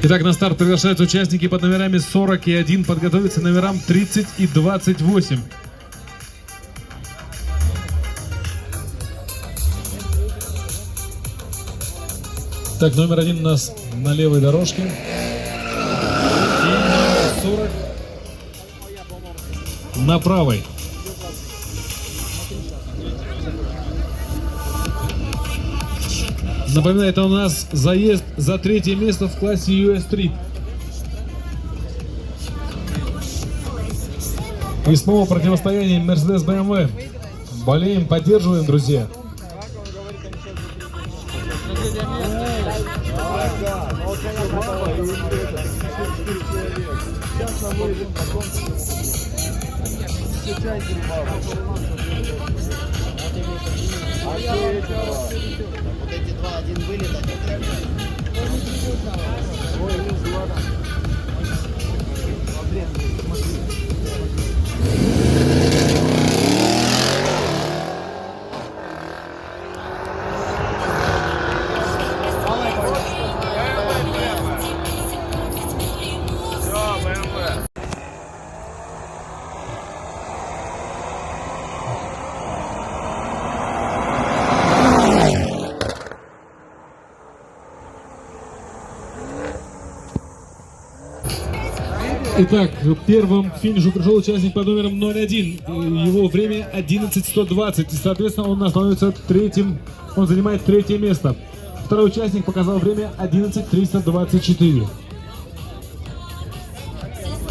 Итак, на старт приглашаются участники под номерами 40 и 1 подготовиться к номерам 30 и 28. Так, номер 1 у нас на левой дорожке. И номер 40 на правой. Напоминаю, это у нас заезд за 3-е место в классе US Street. И снова противостояние Mercedes BMW. Болеем, поддерживаем, друзья. Вот эти два, один вылет, один Итак, первым к финишу пришел участник под номером 01. Его время 11:120. И, соответственно, он становится третьим. Он занимает 3-е место. Второй участник показал время 11:324.